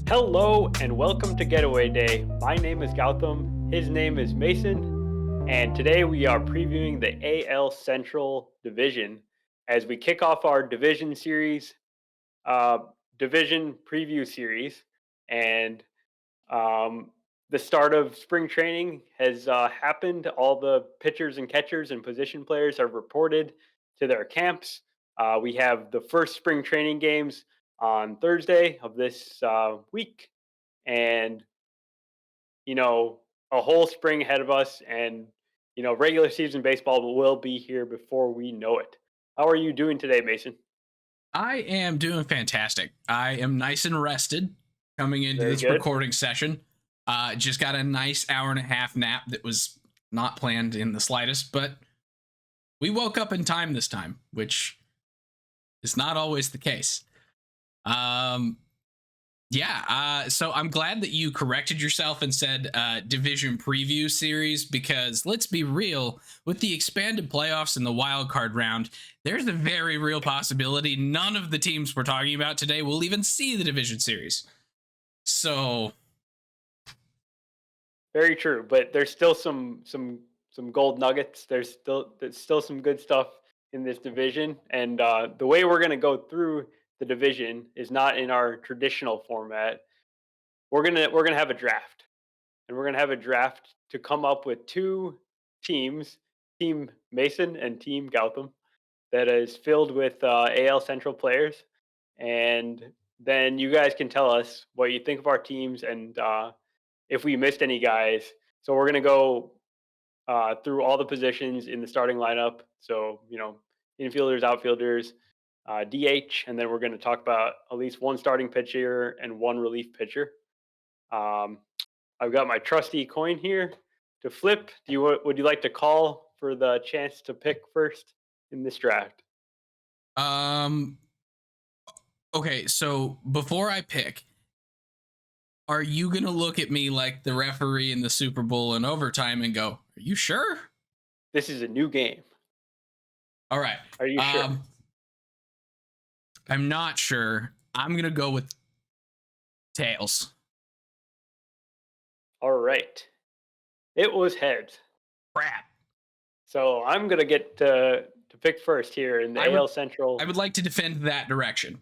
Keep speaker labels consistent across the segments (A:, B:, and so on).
A: Hello and welcome to Getaway Day. My name is Gautam, his name is Mason, and today we are previewing the AL Central Division as we kick off our division series, uh, division preview series. And um, the start of spring training has happened. All the pitchers and catchers and position players have reported to their camps. We have the first spring training games on Thursday of this week, and you know, a whole spring ahead of us, and regular season baseball will be here before we know it. How are you doing today, Mason?
B: I am doing fantastic. I am nice and rested coming into
A: Very
B: this
A: good.
B: recording session. Just got a nice hour and a half nap that was not planned in the slightest, but we woke up in time this time, which is not always the case. Um, so I'm glad that you corrected yourself and said division preview series, because let's be real, with the expanded playoffs and the wild card round, there's a very real possibility none of the teams we're talking about today will even see the division series. So
A: Very true, but there's still some gold nuggets. There's still some good stuff in this division, and the way we're going to go through the division is not in our traditional format. We're gonna have a draft, and we're gonna have a draft to come up with two teams, Team Mason and Team Gautam, that is filled with AL Central players, and then you guys can tell us what you think of our teams and if we missed any guys. So we're gonna go through all the positions in the starting lineup. So infielders, outfielders, DH, and then we're going to talk about at least one starting pitcher and one relief pitcher. Um, I've got my trusty coin here to flip. Would you like to call for the chance to pick first in this draft?
B: um okay, so before I pick, are you gonna look at me like the referee in the Super Bowl in overtime and go, "Are you sure?"
A: This is a new game.
B: All right.
A: Are you sure?
B: Um I'm not sure. I'm gonna go with tails.
A: All right. It was heads.
B: Crap.
A: So I'm gonna get to pick first here in the
B: I would
A: AL Central.
B: I would like to defend that direction.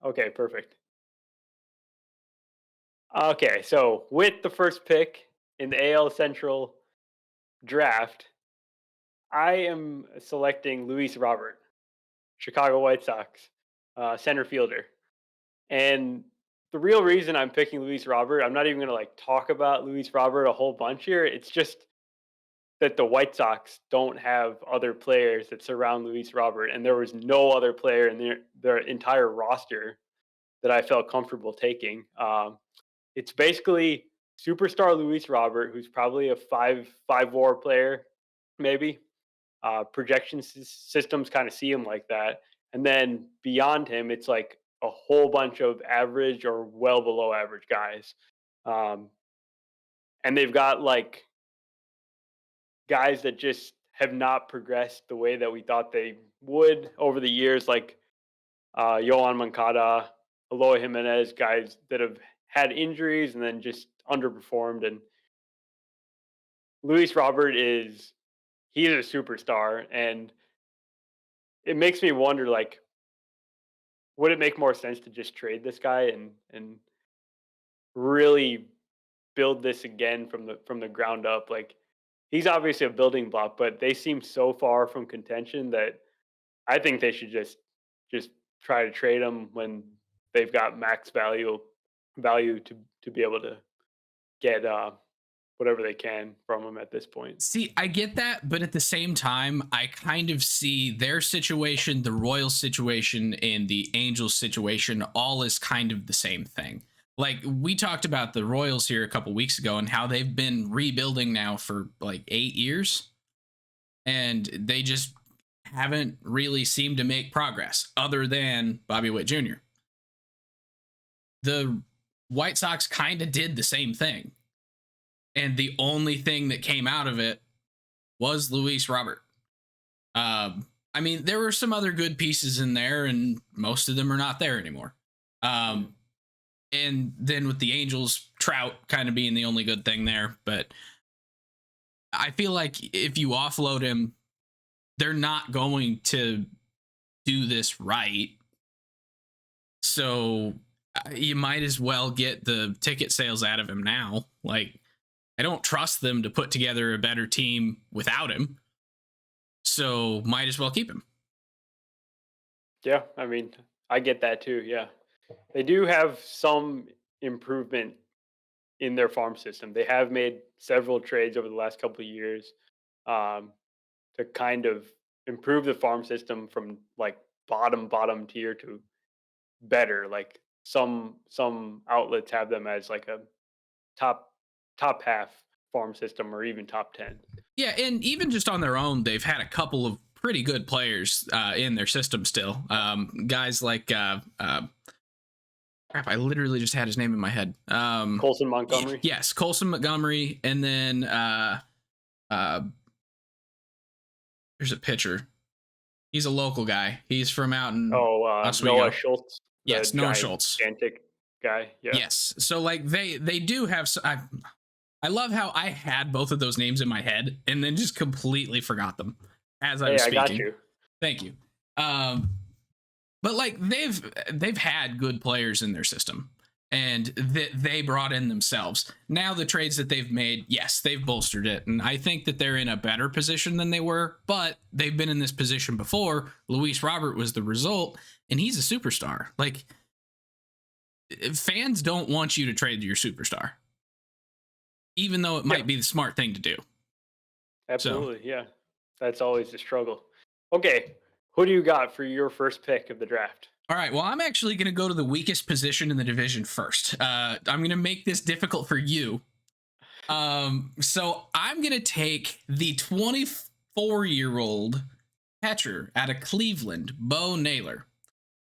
A: Okay, perfect. Okay, so with the first pick in the AL Central draft, I am selecting Luis Robert, Chicago White Sox center fielder. And the real reason I'm picking Luis Robert, I'm not even going to like talk about Luis Robert a whole bunch here. It's just that the White Sox don't have other players that surround Luis Robert, and there was no other player in their entire roster that I felt comfortable taking. It's basically superstar Luis Robert, who's probably a five WAR player, maybe. Projection systems kind of see him like that, and then beyond him, it's like a whole bunch of average or well below average guys, um, and they've got like guys that just have not progressed the way that we thought they would over the years, like Yohan Moncada, Eloy Jimenez, guys that have had injuries and then just underperformed. And Luis Robert he's a superstar, and it makes me wonder, like, would it make more sense to just trade this guy and really build this again from the ground up? Like, he's obviously a building block, but they seem so far from contention that I think they should just try to trade him when they've got max value to be able to get whatever they can from him at this point.
B: See, I get that, but at the same time, I kind of see their situation, the Royals situation, and the Angels situation all as kind of the same thing. Like, we talked about the Royals here a couple weeks ago and how they've been rebuilding now for like 8 years, and they just haven't really seemed to make progress other than Bobby Witt Jr. The White Sox kind of did the same thing, and the only thing that came out of it was Luis Robert. I mean, there were some other good pieces in there, and most of them are not there anymore. Um, And then with the Angels, Trout kind of being the only good thing there. But I feel like if you offload him, they're not going to do this right. So you might as well get the ticket sales out of him now. Like, I don't trust them to put together a better team without him. So might as well keep him.
A: Yeah, I mean, I get that too. Yeah. They do have some improvement in their farm system. They have made several trades over the last couple of years um, to kind of improve the farm system from like bottom tier to better. Like some outlets have them as like a top top half farm system or even top 10.
B: Yeah, and even just on their own, they've had a couple of pretty good players in their system still. Guys like crap, I literally just had his name in my head.
A: Colson Montgomery.
B: Yes, Colson Montgomery, and then there's a pitcher. He's a local guy. He's from out in Oswego.
A: Noah Schultz.
B: Yes, Noah Schultz.
A: Gigantic guy. Yeah.
B: Yes. So like they do have. I love how I had both of those names in my head and then just completely forgot them as I was speaking.
A: I got you.
B: Thank you. But like they've had good players in their system, and that they brought in themselves. Now the trades that they've made, yes, they've bolstered it, and I think that they're in a better position than they were. But they've been in this position before. Luis Robert was the result, and he's a superstar. Like, fans don't want you to trade your superstar, even though it might be the smart thing to do.
A: Absolutely, yeah. That's always the struggle. Okay, who do you got for your first pick of the draft?
B: All right, well, I'm actually going to go to the weakest position in the division first. I'm going to make this difficult for you. So I'm going to take the 24-year-old catcher out of Cleveland, Bo Naylor.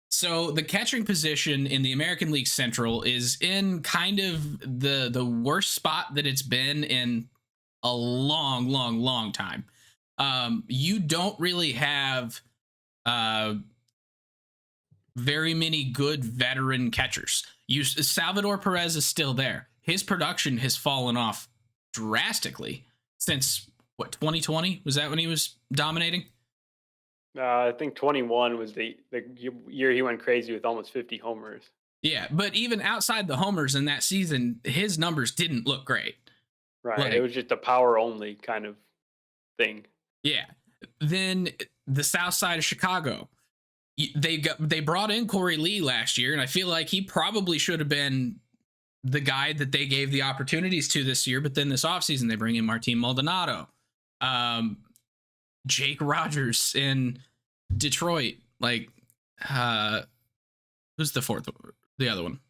B: So the catching position in the American League Central is in kind of the worst spot that it's been in a long time. You don't really have very many good veteran catchers. Salvador Perez is still there. His production has fallen off drastically since 2020? Was that when he was dominating?
A: I think 21 was the year he went crazy with almost 50 homers.
B: Yeah, but even outside the homers in that season, his numbers didn't look great.
A: Right, like, it was just a power only kind of thing.
B: Yeah. Then the South Side of Chicago, they brought in Corey Lee last year, and I feel like he probably should have been the guy that they gave the opportunities to this year. But then this offseason, they bring in Martin Maldonado, Jake Rogers in Detroit. Like, who's the fourth? The other one.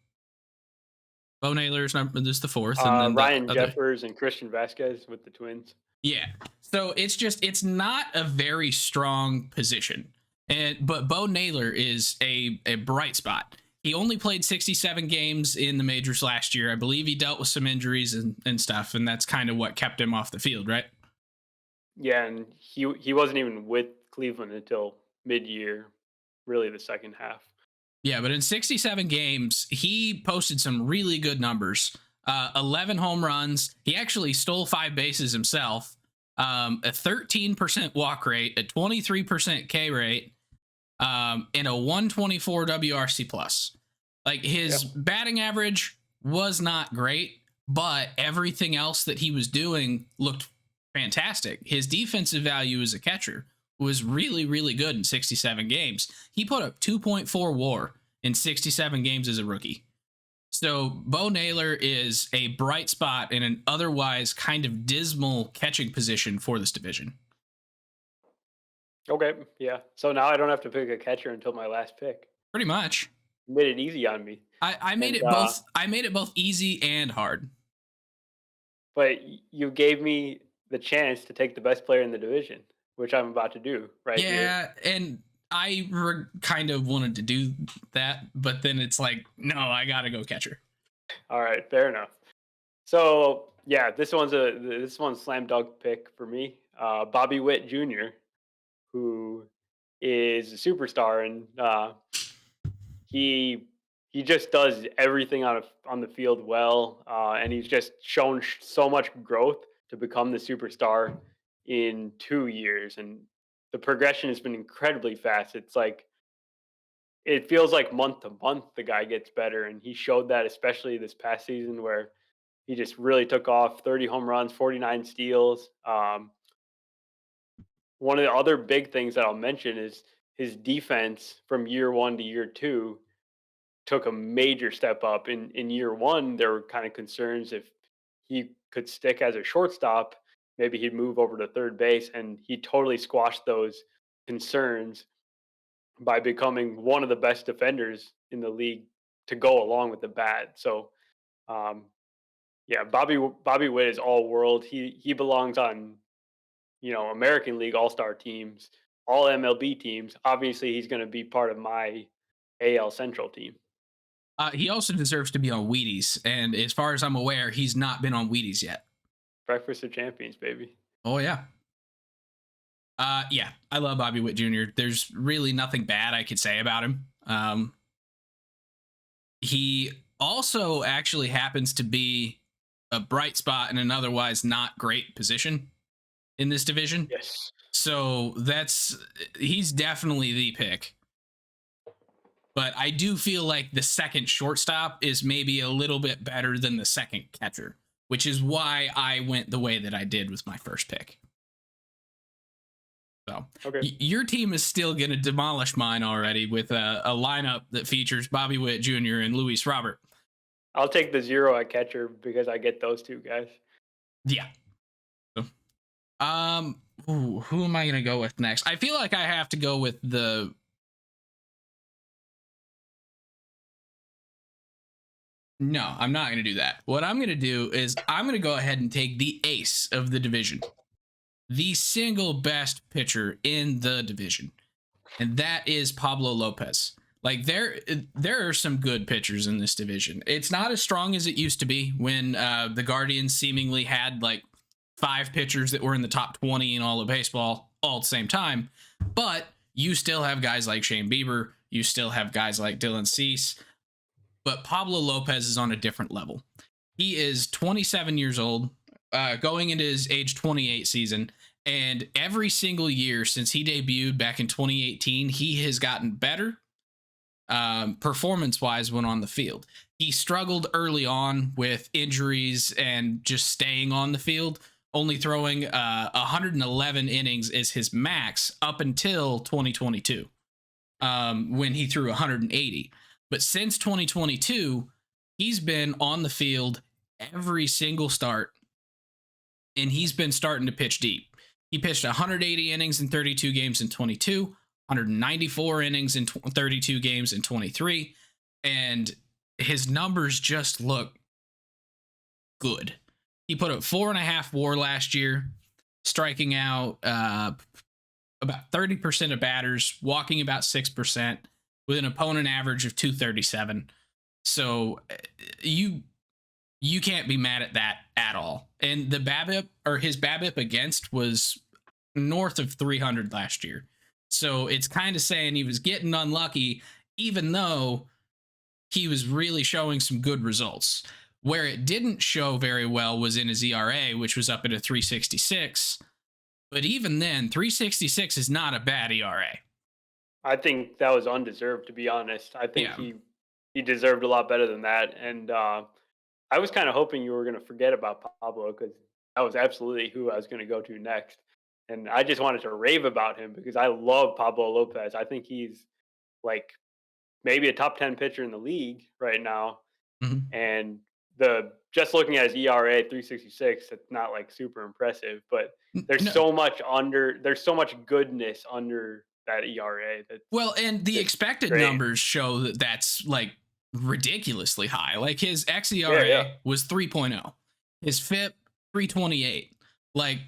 B: Bo Naylor's number. This is the fourth, and then
A: Ryan Jeffers and Christian Vasquez with the Twins.
B: Yeah, so it's not a very strong position, but Bo Naylor is a bright spot. He only played 67 games in the majors last year. I believe he dealt with some injuries and stuff, and that's kind of what kept him off the field, right?
A: Yeah, and he wasn't even with Cleveland until mid-year, really the second half.
B: Yeah, but in 67 games, he posted some really good numbers. 11 home runs. He actually stole 5 bases himself. A 13% walk rate, a 23% K rate, and a 124 WRC plus. Like, his batting average was not great, but everything else that he was doing looked fantastic. His defensive value as a catcher was really, really good in 67 games. He put up 2.4 WAR in 67 games as a rookie. So Bo Naylor is a bright spot in an otherwise kind of dismal catching position for this division.
A: Okay, yeah. So now I don't have to pick a catcher until my last pick.
B: Pretty much.
A: You made it easy on me.
B: I made it both. I made it both easy and hard.
A: But you gave me the chance to take the best player in the division, which I'm about to do right here.
B: Yeah, and I kind of wanted to do that, but then it's like, no, I gotta go catcher.
A: All right, fair enough. So yeah, this one's slam dunk pick for me. Bobby Witt Jr., who is a superstar, and he he just does everything on the field well, and he's just shown so much growth to become the superstar in 2 years, and the progression has been incredibly fast. It's like it feels like month to month the guy gets better, and he showed that especially this past season where he just really took off. 30 home runs, 49 steals. One of the other big things that I'll mention is his defense from year one to year two took a major step up. In year one, there were kind of concerns if he could stick as a shortstop, maybe he'd move over to third base, and he totally squashed those concerns by becoming one of the best defenders in the league to go along with the bat. So, um, yeah, Bobby Witt is all world. He belongs on American League All Star teams, all MLB teams. Obviously, he's going to be part of my AL Central team.
B: He also deserves to be on Wheaties, and as far as I'm aware, he's not been on Wheaties yet.
A: Breakfast of Champions, baby.
B: Oh yeah. Yeah, I love Bobby Witt Jr. There's really nothing bad I could say about him. He also actually happens to be a bright spot in an otherwise not great position in this division.
A: Yes.
B: So he's definitely the pick. But I do feel like the second shortstop is maybe a little bit better than the second catcher, which is why I went the way that I did with my first pick. So
A: okay.
B: Your team is still going to demolish mine already with a lineup that features Bobby Witt Jr. and Luis Robert.
A: I'll take the 0 at catcher because I get those two guys.
B: Yeah. So, who am I going to go with next? I feel like I have to go with the... No, I'm not going to do that. What I'm going to do is I'm going to go ahead and take the ace of the division. The single best pitcher in the division. And that is Pablo Lopez. Like there are some good pitchers in this division. It's not as strong as it used to be when the Guardians seemingly had like 5 pitchers that were in the top 20 in all of baseball all at the same time. But you still have guys like Shane Bieber. You still have guys like Dylan Cease. But Pablo Lopez is on a different level. He is 27 years old, going into his age 28 season. And every single year since he debuted back in 2018, he has gotten better performance-wise when on the field. He struggled early on with injuries and just staying on the field, only throwing 111 innings is his max up until 2022, when he threw 180. But since 2022, he's been on the field every single start, and he's been starting to pitch deep. He pitched 180 innings in 32 games in 22, 194 innings in 32 games in 23, and his numbers just look good. He put up 4.5 WAR last year, striking out about 30% of batters, walking about 6%, with an opponent average of 237. So you can't be mad at that at all. And the BABIP, or his BABIP against, was north of 300 last year. So it's kind of saying he was getting unlucky, even though he was really showing some good results. Where it didn't show very well was in his ERA, which was up at a 366. But even then, 366 is not a bad ERA.
A: I think that was undeserved, to be honest. I think he deserved a lot better than that. And I was kind of hoping you were going to forget about Pablo because that was absolutely who I was going to go to next. And I just wanted to rave about him because I love Pablo Lopez. I think he's like maybe a top 10 pitcher in the league right now.
B: Mm-hmm.
A: And just looking at his ERA 366, it's not like super impressive, but there's so much goodness under that ERA.
B: And the expected numbers show that that's like ridiculously high. Like his xERA was 3.0, his FIP 328. Like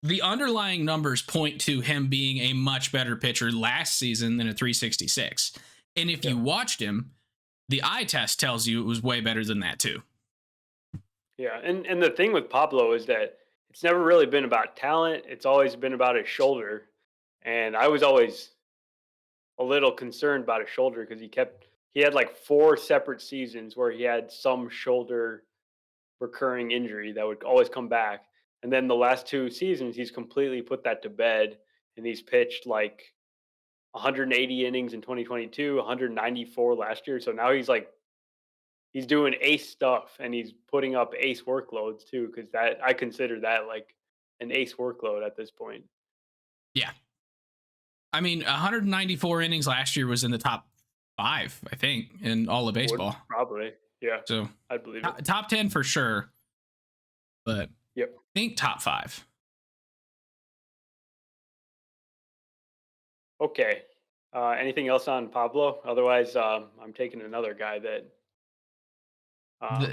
B: the underlying numbers point to him being a much better pitcher last season than a 366. And if you watched him, the eye test tells you it was way better than that too.
A: Yeah, and the thing with Pablo is that it's never really been about talent. It's always been about his shoulder. And I was always a little concerned about his shoulder because he kept he had like 4 separate seasons where he had some shoulder recurring injury that would always come back. And then the last 2 seasons, he's completely put that to bed, and he's pitched like 180 innings in 2022, 194 last year. So now he's doing ace stuff, and he's putting up ace workloads too, because that I consider that like an ace workload at this point.
B: Yeah. I mean, 194 innings last year was in the top 5, I think, in all of baseball.
A: Probably, yeah.
B: So
A: I believe it.
B: Top 10 for sure, but
A: Yep.
B: I think top 5.
A: Okay. Anything else on Pablo? Otherwise, I'm taking another guy that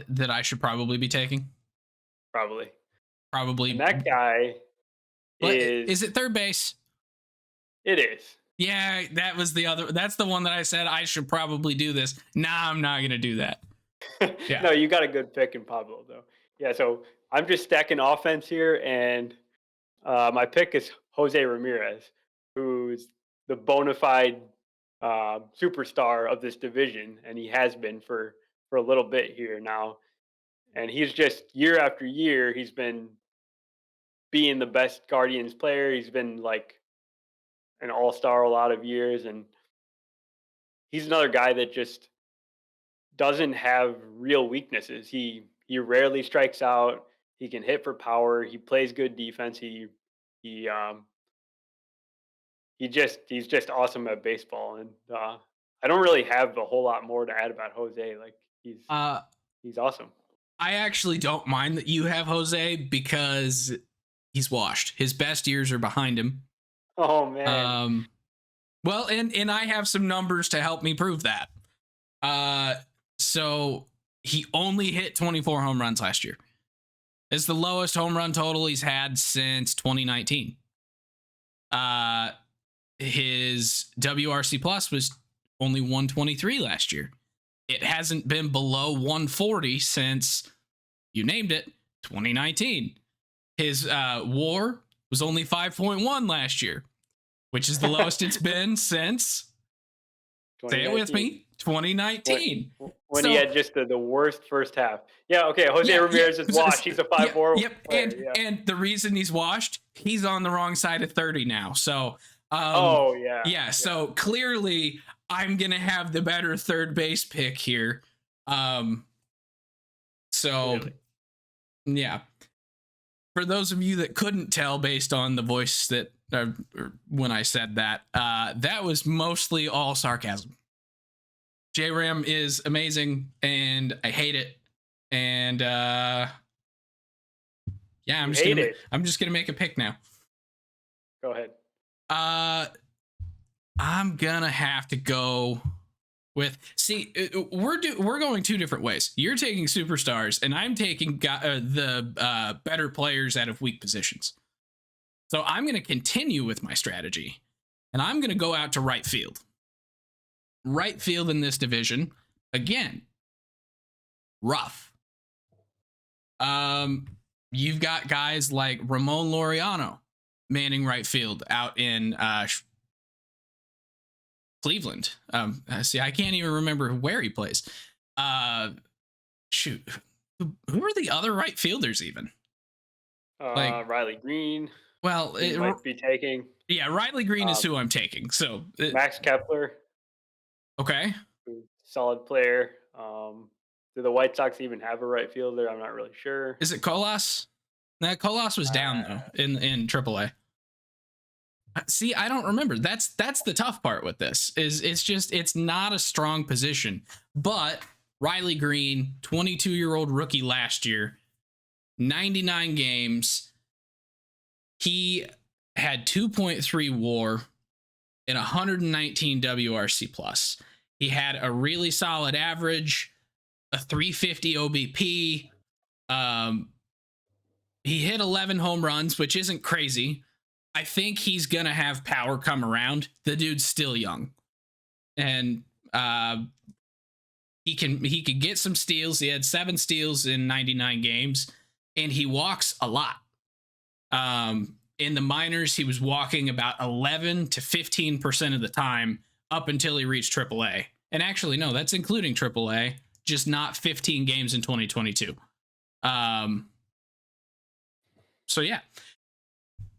B: That I should probably be taking.
A: probably.
B: Probably.
A: And that guy
B: is it third base?
A: It is.
B: Yeah, that was the other. That's the one that I said I should probably do this. Nah, I'm not gonna do that. Yeah.
A: No, you got a good pick in Pablo though. Yeah, so I'm just stacking offense here, and my pick is Jose Ramirez, who's the bona fide superstar of this division, and he has been for a little bit here now. And he's just year after year, he's been being the best Guardians player. He's been like an all-star a lot of years, and he's another guy that just doesn't have real weaknesses. He rarely strikes out. He can hit for power. He plays good defense. He he's just awesome at baseball, and I don't really have a whole lot more to add about Jose. Like he's awesome.
B: I actually don't mind that you have Jose because he's washed. His best years are behind him.
A: Oh man.
B: Well, and I have some numbers to help me prove that. So he only hit 24 home runs last year. It's the lowest home run total he's had since 2019. His WRC plus was only 123 last year. It hasn't been below 140 since, you named it, 2019. His WAR was only 5.1 last year, which is the lowest it's been since, say it with me, 2019.
A: When he had just the worst first half. Yeah, okay, Jose Ramirez is washed. He's a 5-4.
B: Yep, and the reason he's washed, he's on the wrong side of 30 now. So, so clearly I'm going to have the better third base pick here. Yeah. For those of you that couldn't tell based on the voice that when I said that, that was mostly all sarcasm. J-Ram is amazing, and I hate it. And I'm just gonna make a pick now.
A: Go ahead.
B: I'm gonna have to go with. See, we're going 2 different ways. You're taking superstars, and I'm taking the better players out of weak positions. So I'm gonna continue with my strategy, and I'm gonna go out to right field. Right field in this division, again, rough. You've got guys like Ramon Laureano manning right field out in Cleveland. See, I can't even remember where he plays. Shoot, who are the other right fielders even?
A: Riley Green.
B: Well,
A: it might be taking.
B: Yeah, Riley Green is who I'm taking. So
A: Max Kepler.
B: Okay.
A: Solid player. Do the White Sox even have a right fielder? I'm not really sure.
B: Is it Colas? No, Colas was down though in AAA. See, I don't remember. That's the tough part with this. It's not a strong position. But Riley Green, 22-year-old rookie last year, 99 games. He had 2.3 WAR and 119 WRC plus. He had a really solid average, a 350 OBP. He hit 11 home runs, which isn't crazy. I think he's gonna have power come around. The dude's still young, and he could get some steals. He had 7 steals in 99 games, and he walks a lot. In the minors, he was walking about 11 to 15% of the time up until he reached AAA. And actually, no, that's including AAA, just not 15 games in 2022. So yeah.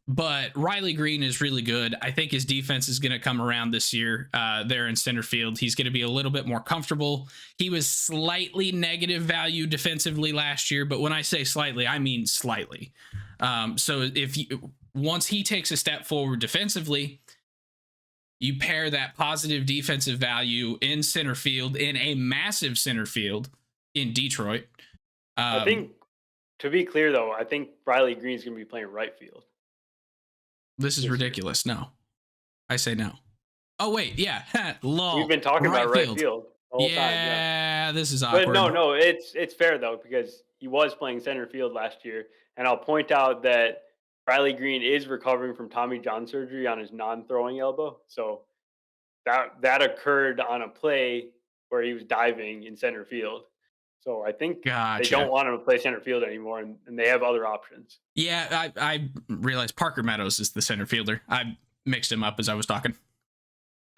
B: But Riley Green is really good. I think his defense is going to come around this year there in center field. He's going to be a little bit more comfortable. He was slightly negative value defensively last year, but when I say slightly, I mean slightly. So once he takes a step forward defensively, you pair that positive defensive value in center field, in a massive center field in Detroit.
A: I think, to be clear, though, I think Riley Green's going to be playing right field.
B: This is ridiculous. No. I say no. Oh, wait. Yeah. Lol.
A: We've been talking about right field the whole time.
B: Yeah, this is awkward.
A: But no, it's fair, though, because he was playing center field last year. And I'll point out that Riley Green is recovering from Tommy John surgery on his non-throwing elbow. So that occurred on a play where he was diving in center field. So I think they don't want him to play center field anymore, and they have other options.
B: Yeah, I realized Parker Meadows is the center fielder. I mixed him up as I was talking.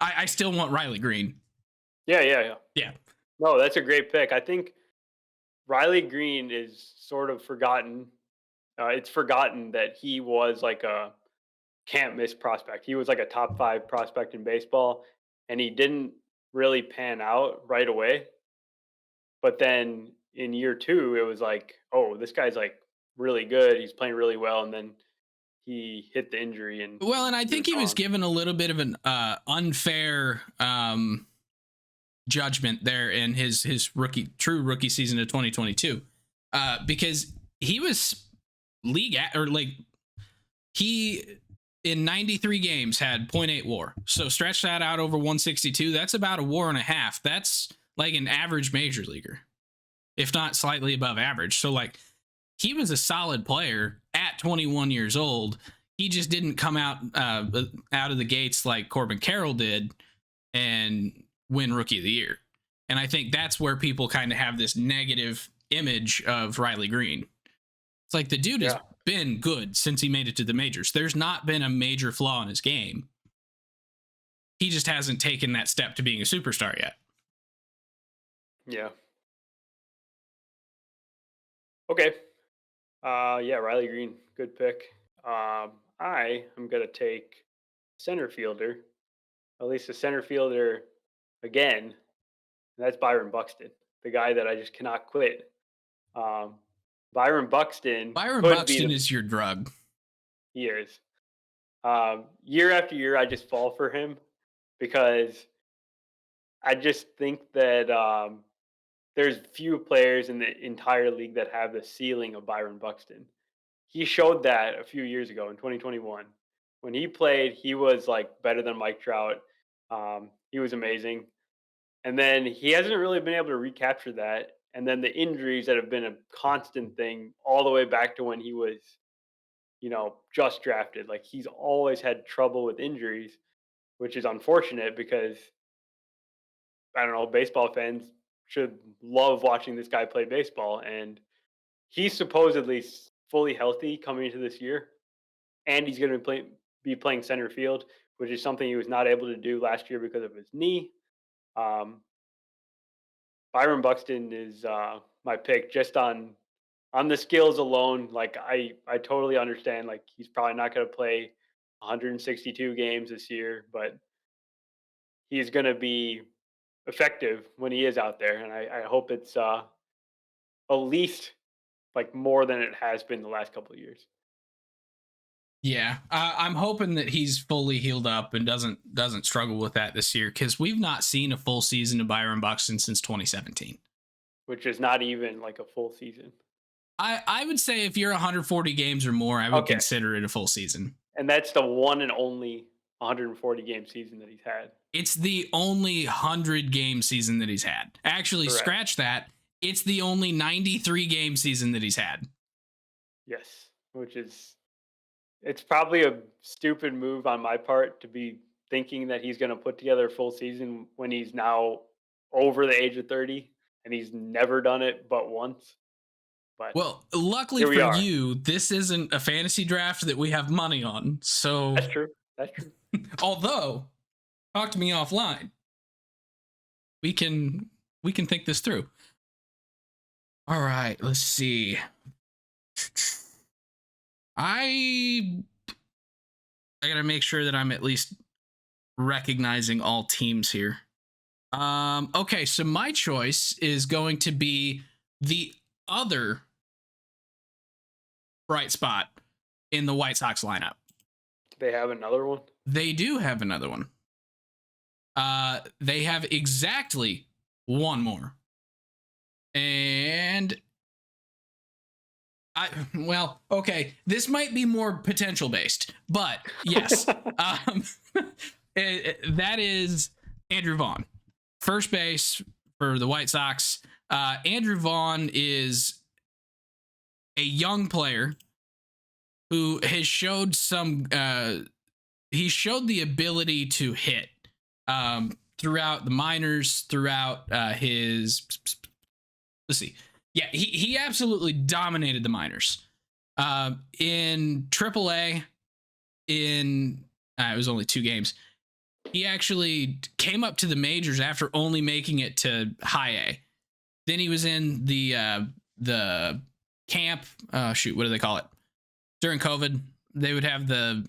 B: I still want Riley Green.
A: Yeah.
B: Yeah.
A: No, that's a great pick. I think Riley Green is sort of forgotten. It's forgotten that he was like a can't miss prospect. He was like a top 5 prospect in baseball, and he didn't really pan out right away. But then in year 2, it was like, oh, this guy's like really good. He's playing really well. And then he hit the injury. And
B: I think he was given a little bit of an unfair judgment there in his true rookie season of 2022, because he was he in 93 games had 0.8 WAR. So stretch that out over 162. That's about a WAR and a half. That's like an average major leaguer, if not slightly above average. So like, he was a solid player at 21 years old. He just didn't come out of the gates like Corbin Carroll did and win Rookie of the Year. And I think that's where people kind of have this negative image of Riley Green. It's like the dude has been good since he made it to the majors. There's not been a major flaw in his game. He just hasn't taken that step to being a superstar yet.
A: Yeah. Okay. Riley Green, good pick. I am going to take center fielder, at least a center fielder again. And that's Byron Buxton, the guy that I just cannot quit. Byron Buxton
B: is your drug.
A: He is. Year after year, I just fall for him because I just think that there's few players in the entire league that have the ceiling of Byron Buxton. He showed that a few years ago in 2021. When he played, he was like better than Mike Trout. He was amazing. And then he hasn't really been able to recapture that. And then the injuries that have been a constant thing all the way back to when he was, just drafted. Like, he's always had trouble with injuries, which is unfortunate because, I don't know, baseball fans should love watching this guy play baseball. And he's supposedly fully healthy coming into this year. And he's going to be playing center field, which is something he was not able to do last year because of his knee. Byron Buxton is my pick just on the skills alone. Like, I totally understand, like, he's probably not going to play 162 games this year, but he's going to be effective when he is out there. And I hope it's at least like more than it has been the last couple of years.
B: Yeah, I'm hoping that he's fully healed up and doesn't struggle with that this year, because we've not seen a full season of Byron Buxton since 2017.
A: Which is not even like a full season.
B: I would say if you're 140 games or more, I would consider it a full season.
A: And that's the one and only 140 game season that he's had.
B: It's the only 100 game season that he's had. Actually, correct. Scratch that. It's the only 93 game season that he's had.
A: Yes, it's probably a stupid move on my part to be thinking that he's going to put together a full season when he's now over the age of 30 and he's never done it but once. But
B: well, luckily for you, this isn't a fantasy draft that we have money on. So
A: That's true.
B: Although, talk to me offline. we can think this through. All right, let's see. I gotta make sure that I'm at least recognizing all teams here. Okay, so my choice is going to be the other bright spot in the White Sox lineup.
A: They have another one?
B: They do have another one. They have exactly one more. And okay, this might be more potential based, but yes. That is Andrew Vaughn, first base for the White Sox. Andrew Vaughn is a young player who has showed he showed the ability to hit throughout the minors, throughout his, let's see. Yeah, he absolutely dominated the minors. In AAA, it was only 2 games. He actually came up to the majors after only making it to high A. Then he was in the camp. What do they call it? During COVID, they would have the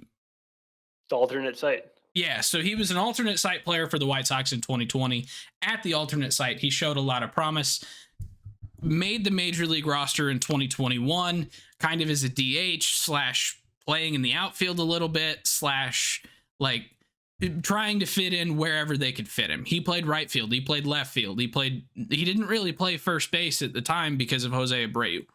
A: alternate site.
B: Yeah, so he was an alternate site player for the White Sox in 2020. At the alternate site, he showed a lot of promise. Made the major league roster in 2021, kind of as a DH / playing in the outfield a little bit / like trying to fit in wherever they could fit him. He played right field. He played left field. He didn't really play first base at the time because of Jose Abreu.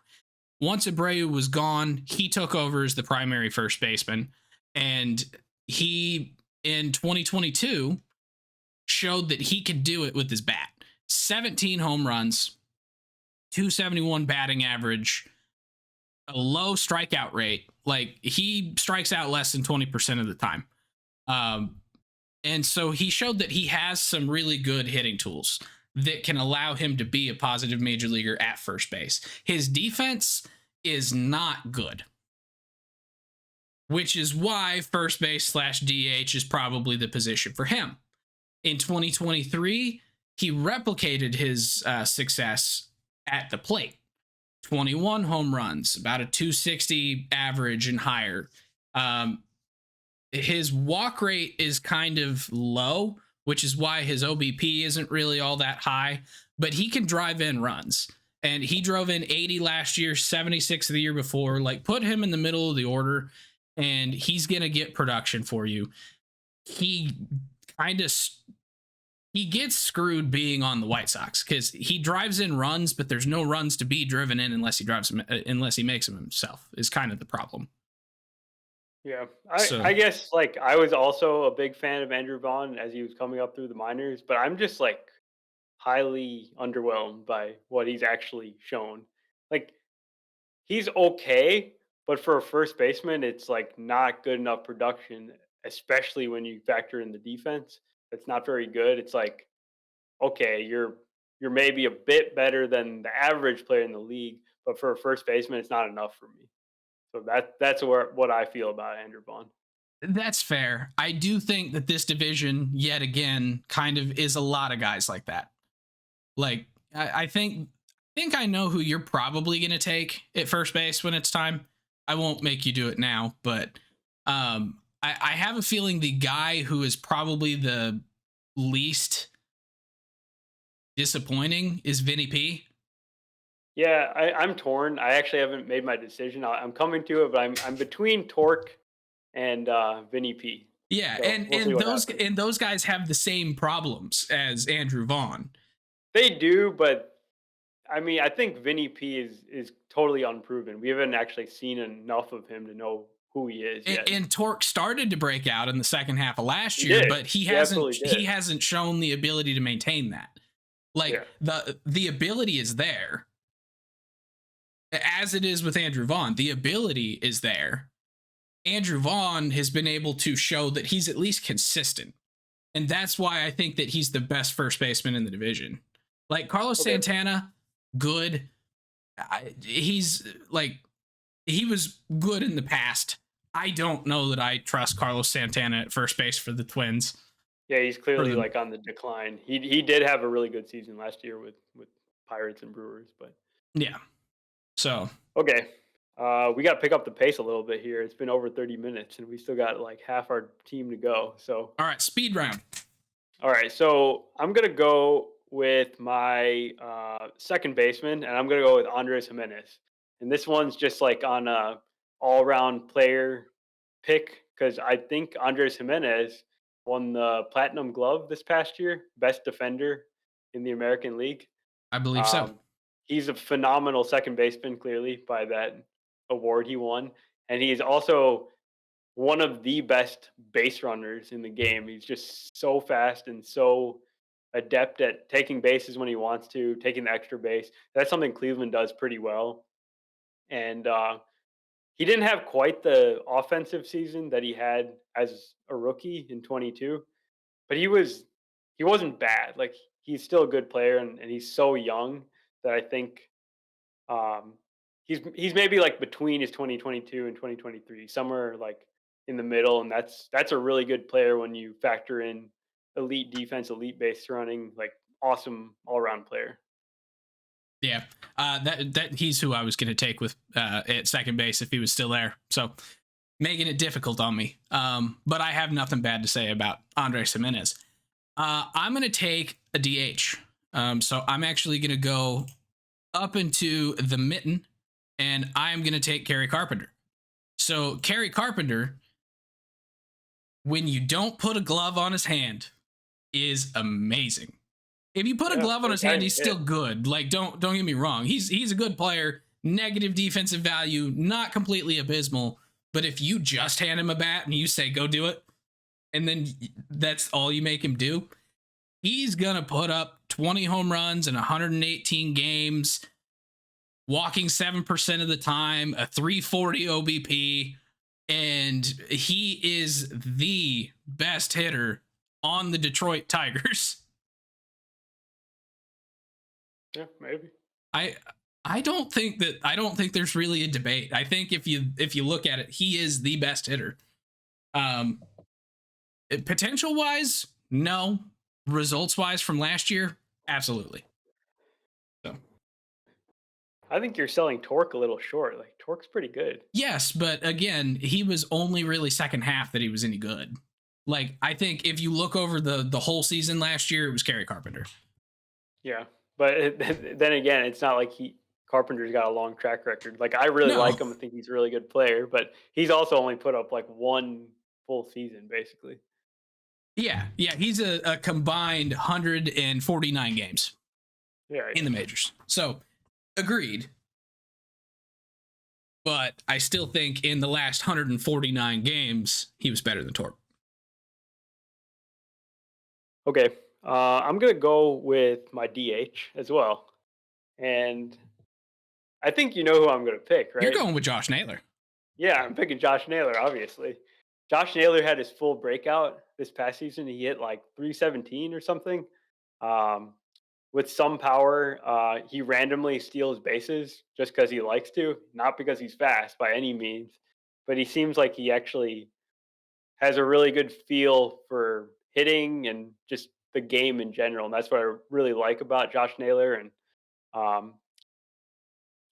B: Once Abreu was gone, he took over as the primary first baseman. And he, in 2022, showed that he could do it with his bat. 17 home runs, 271 batting average, a low strikeout rate. Like, he strikes out less than 20% of the time. And so he showed that he has some really good hitting tools that can allow him to be a positive major leaguer at first base. His defense is not good, which is why first base / DH is probably the position for him. In 2023, he replicated his success at the plate. 21 home runs, about a 260 average and higher. His walk rate is kind of low, which is why his OBP isn't really all that high, but he can drive in runs. And he drove in 80 last year, 76 the year before. Like, put him in the middle of the order, and he's going to get production for you. He gets screwed being on the White Sox because he drives in runs, but there's no runs to be driven in unless he makes them himself, is kind of the problem.
A: Yeah, I guess, like, I was also a big fan of Andrew Vaughn as he was coming up through the minors, but I'm just, like, highly underwhelmed by what he's actually shown. Like, he's okay, but for a first baseman, it's, like, not good enough production, especially when you factor in the defense. It's not very good. It's like, okay, you're maybe a bit better than the average player in the league, but for a first baseman, it's not enough for me. So that's what I feel about Andrew Vaughn.
B: That's fair. I do think that this division, yet again, kind of is a lot of guys like that. Like, I think I know who you're probably going to take at first base when it's time. I won't make you do it now, but I have a feeling the guy who is probably the least disappointing is Vinny P.
A: Yeah, I'm torn. I actually haven't made my decision. I'm coming to it, but I'm between Torque and Vinny P.
B: Yeah, so and those guys have the same problems as Andrew Vaughn.
A: They do, but I mean, I think Vinny P is totally unproven. We haven't actually seen enough of him to know who he is yet.
B: And Torque started to break out in the second half of last year, but he hasn't shown the ability to maintain that. Like, the ability is there. As it is with Andrew Vaughn, the ability is there. Andrew Vaughn has been able to show that he's at least consistent. And that's why I think that he's the best first baseman in the division. Like, Carlos Santana, good. He was good in the past. I don't know that I trust Carlos Santana at first base for the Twins.
A: Yeah, he's
B: for
A: clearly
B: them.
A: like on the decline. He did have a really good season last year with Pirates and Brewers, but
B: Yeah. So
A: okay. We got to pick up the pace a little bit here. It's been over 30 minutes and we still got like half our team to go. So,
B: all right, speed round.
A: all right. So I'm going to go with my second baseman and I'm going to go with Andres Jimenez. And this one's just like on a all around player pick because I think Andres Jimenez won the Platinum Glove this past year, best defender in the American League.
B: I believe so.
A: Um, he's a phenomenal second baseman, clearly, by that award he won. And he's also one of the best base runners in the game. He's just so fast and so adept at taking bases when he wants to, taking the extra base. That's something Cleveland does pretty well. And he didn't have quite the offensive season that he had as a rookie in 22, but he wasn't bad. Like he's still a good player and he's so young that I think um, he's maybe like between his 2022 and 2023, somewhere like in the middle, and that's a really good player when you factor in elite defense, elite base running, like awesome all around player.
B: Yeah, that he's who I was going to take with at second base if he was still there. So making it difficult on me. But I have nothing bad to say about Andres Jimenez. I'm going to take a DH. So I'm actually going to go up into the mitten, and I'm going to take Kerry Carpenter. So Kerry Carpenter, when you don't put a glove on his hand, is amazing. If you put a glove on his hand, he's still good. Like, don't get me wrong. He's a good player. Negative defensive value, not completely abysmal. But if you just hand him a bat and you say, go do it, and then that's all you make him do, he's going to put up 20 home runs in 118 games, walking 7% of the time, a 340 OBP, and he is the best hitter on the Detroit Tigers.
A: Yeah, maybe.
B: I don't think there's really a debate. I think if you look at it, he is the best hitter. Potential wise, no. Results wise from last year, absolutely. So
A: I think you're selling Torque a little short. Like Torque's pretty good.
B: yes, but again, he was only really second half that he was any good. Like I think if you look over the whole season last year, it was Kerry Carpenter.
A: Yeah, but then again, it's not like Carpenter's got a long track record. Like I really like him. I think he's a really good player, but he's also only put up like one full season, basically.
B: Yeah, he's a combined 149 games in the majors. So, agreed. But I still think in the last 149 games, he was better than Torp.
A: Okay, I'm gonna go with my DH as well, and I think you know who I'm gonna pick, right?
B: You're going with Josh Naylor.
A: Yeah, I'm picking Josh Naylor, obviously. Josh Naylor had his full breakout this past season. He hit like 317 or something. Um, with some power, he randomly steals bases just because he likes to, not because he's fast by any means. But he seems like he actually has a really good feel for hitting and just the game in general. And that's what I really like about Josh Naylor. And um,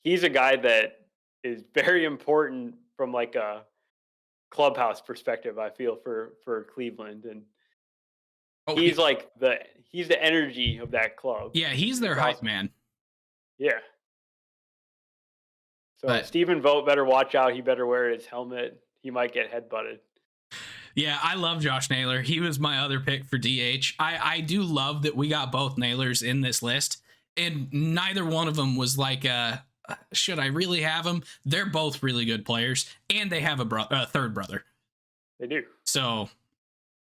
A: he's a guy that is very important from like a clubhouse perspective. I feel for Cleveland, and he's like he's the energy of that club.
B: Yeah, he's their hype man.
A: Yeah. So Stephen Vogt better watch out. He better wear his helmet. He might get headbutted.
B: Yeah, I love Josh Naylor. He was my other pick for DH. I do love that we got both Naylors in this list, and neither one of them was like, should I really have them? They're both really good players, and they have a third brother.
A: They do.
B: So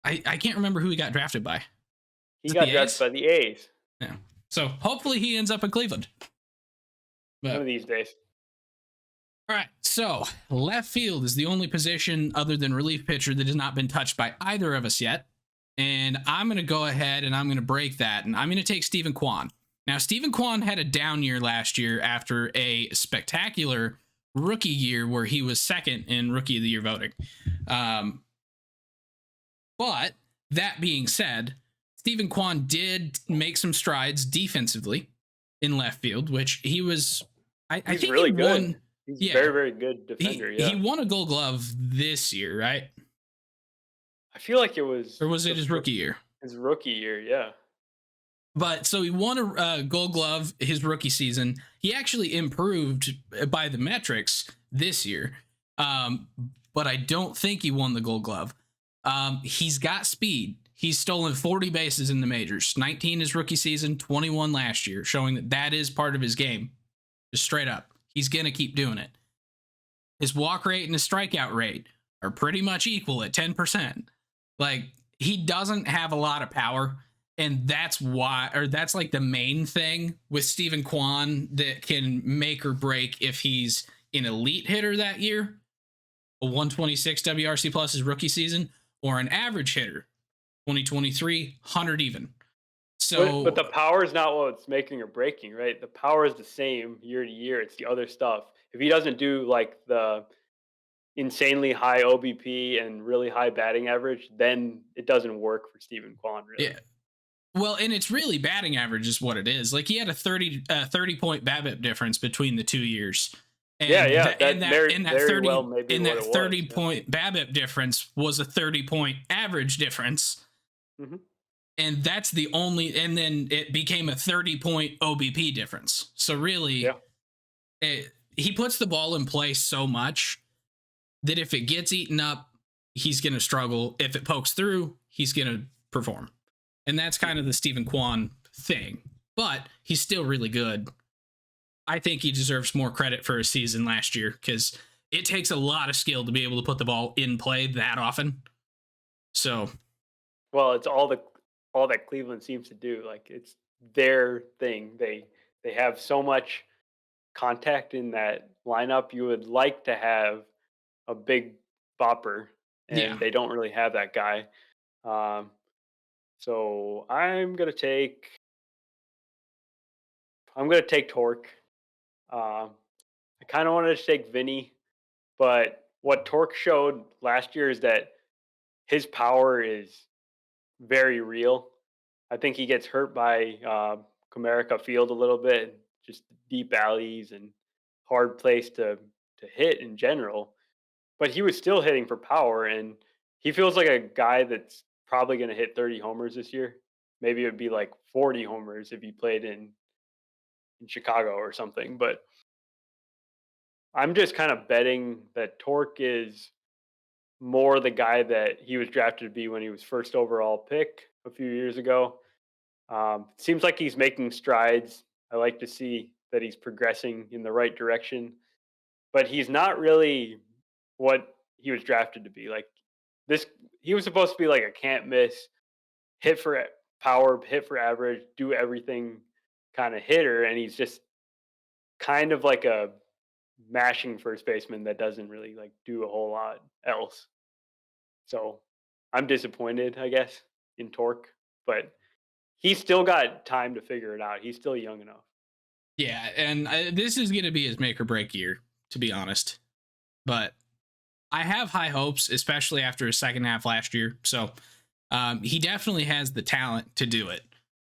B: I can't remember who he got drafted by.
A: He got drafted by the A's.
B: Yeah. So hopefully he ends up in Cleveland.
A: One of these days.
B: All right, so left field is the only position other than relief pitcher that has not been touched by either of us yet. And I'm going to go ahead and I'm going to break that, and I'm going to take Stephen Kwan. Now, Stephen Kwan had a down year last year after a spectacular rookie year where he was second in Rookie of the Year voting. But That being said, Stephen Kwan did make some strides defensively in left field, which he was. I
A: He's
B: think
A: really
B: he
A: good.
B: won.
A: He's
B: Yeah,
A: very, very good defender.
B: he
A: Yeah.
B: won a Gold Glove this year, right?
A: I feel like it was
B: Or was it his rookie year?
A: His rookie year, yeah.
B: But so he won a Gold Glove his rookie season. He actually improved by the metrics this year, but I don't think he won the Gold Glove. He's got speed. He's stolen 40 bases in the majors, 19 his rookie season, 21 last year, showing that that is part of his game. Just straight up, he's gonna keep doing it. His walk rate and his strikeout rate are pretty much equal at 10%. Like, he doesn't have a lot of power. And that's why, or that's like the main thing with Stephen Kwan that can make or break if he's an elite hitter that year, a 126 WRC plus his rookie season, or an average hitter, 2023, 100 even. So,
A: but the power is not what's making or breaking, right? The power is the same year to year. It's the other stuff. If he doesn't do like the insanely high OBP and really high batting average, then it doesn't work for Stephen Kwan, really.
B: Yeah. Well, and it's really batting average is what it is. Like, he had a 30 point BABIP difference between the 2 years. And
A: yeah.
B: That 30 point BABIP difference was a 30 point average difference.
A: Mm-hmm.
B: And that's the only, and then it became a 30 point OBP difference. So really, he puts the ball in play so much that if it gets eaten up, he's going to struggle. If it pokes through, he's going to perform. And that's kind of the Stephen Kwan thing. But he's still really good. I think he deserves more credit for his season last year because it takes a lot of skill to be able to put the ball in play that often. So,
A: well, it's all that Cleveland seems to do. Like, it's their thing. They have so much contact in that lineup. You would like to have a big bopper, and they don't really have that guy. So I'm gonna take Torque. I kind of wanted to take Vinny, but what Torque showed last year is that his power is very real. I think he gets hurt by Comerica Field a little bit, just deep alleys and hard place to hit in general. But he was still hitting for power, and he feels like a guy that's probably going to hit 30 homers this year. Maybe it would be like 40 homers if he played in Chicago or something. But I'm just kind of betting that Torque is more the guy that he was drafted to be when he was first overall pick a few years ago. Seems like he's making strides. I like to see that he's progressing in the right direction, but he's not really what he was drafted to be. Like this, he was supposed to be like a can't miss, hit for power, hit for average, do everything kind of hitter, and he's just kind of like a mashing first baseman that doesn't really like do a whole lot else. So I'm disappointed, I guess, in Torque, but he's still got time to figure it out. He's still young enough.
B: Yeah, and this is going to be his make or break year, to be honest. But I have high hopes, especially after his second half last year. So he definitely has the talent to do it.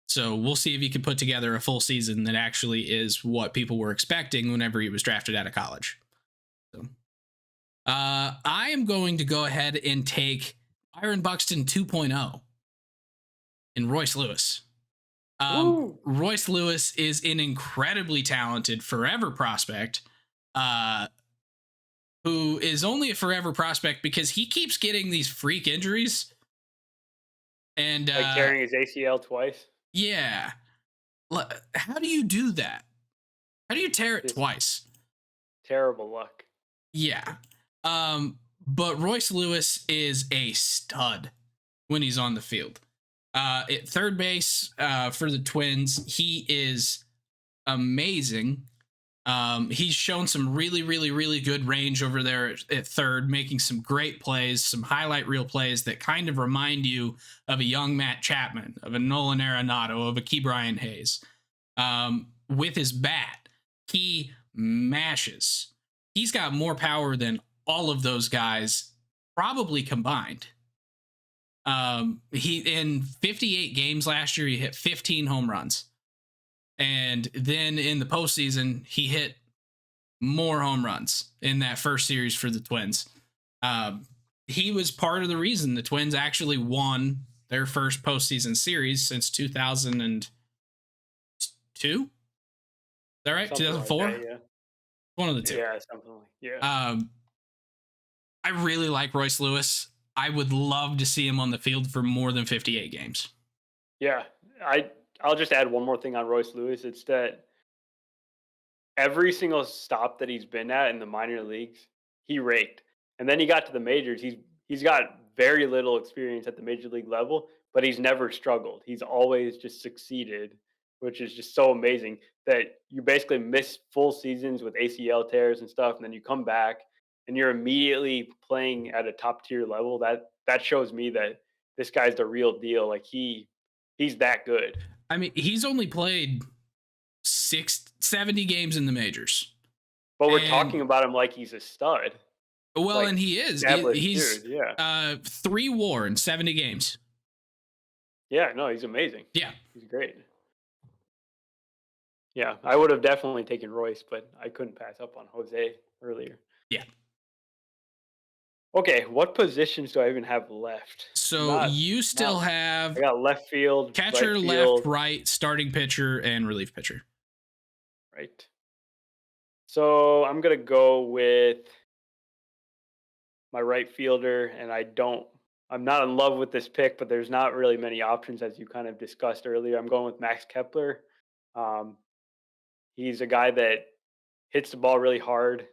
B: So we'll see if he can put together a full season that actually is what people were expecting whenever he was drafted out of college. So I am going to go ahead and take Byron Buxton 2.0 and Royce Lewis. Royce Lewis is an incredibly talented forever prospect who is only a forever prospect because he keeps getting these freak injuries. And
A: like tearing his ACL twice.
B: Yeah. How do you do that? How do you tear it twice?
A: Terrible luck.
B: Yeah. But Royce Lewis is a stud when he's on the field. At third base for the Twins, he is amazing. He's shown some really, really, really good range over there at third, making some great plays, some highlight reel plays that kind of remind you of a young Matt Chapman, of a Nolan Arenado, of a Key Brian Hayes. With his bat, he mashes. He's got more power than all of those guys probably combined. He in 58 games last year, he hit 15 home runs. And then in the postseason, he hit more home runs in that first series for the Twins. He was part of the reason the Twins actually won their first postseason series since 2002. Is that right? 2004?
A: Like that, yeah.
B: One of the two.
A: Yeah, something like
B: I really like Royce Lewis. I would love to see him on the field for more than 58 games.
A: Yeah, I'll just add one more thing on Royce Lewis. It's that every single stop that he's been at in the minor leagues, he raked. And then he got to the majors. He's got very little experience at the major league level, but he's never struggled. He's always just succeeded, which is just so amazing that you basically miss full seasons with ACL tears and stuff, and then you come back and you're immediately playing at a top tier level. That shows me that this guy's the real deal. Like he's that good.
B: I mean, he's only played 70 games in the majors.
A: But we're talking about him like he's a stud.
B: Well, like, and he is. He's
A: dude, yeah.
B: 3 WAR in 70 games.
A: Yeah, no, he's amazing.
B: Yeah.
A: He's great. Yeah, I would have definitely taken Royce, but I couldn't pass up on Jose earlier.
B: Yeah.
A: Okay, what positions do I even have left?
B: So you still have...
A: I got left field,
B: catcher,
A: right field,
B: left, right, starting pitcher, and relief pitcher.
A: Right. So I'm going to go with my right fielder, and I'm not in love with this pick, but there's not really many options, as you kind of discussed earlier. I'm going with Max Kepler. He's a guy that hits the ball really hard.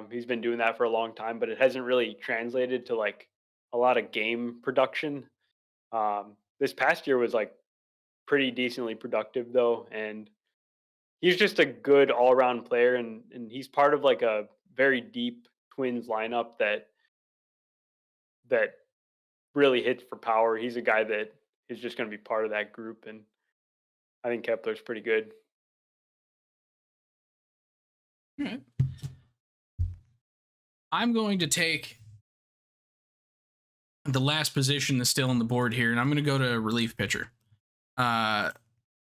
A: He's been doing that for a long time, but it hasn't really translated to like a lot of game production. This past year was like pretty decently productive though, and he's just a good all-around player, and he's part of like a very deep Twins lineup that really hits for power. He's a guy that is just going to be part of that group, and I think Kepler's pretty good.
B: All right. I'm going to take the last position that's still on the board here, and I'm going to go to relief pitcher. I'm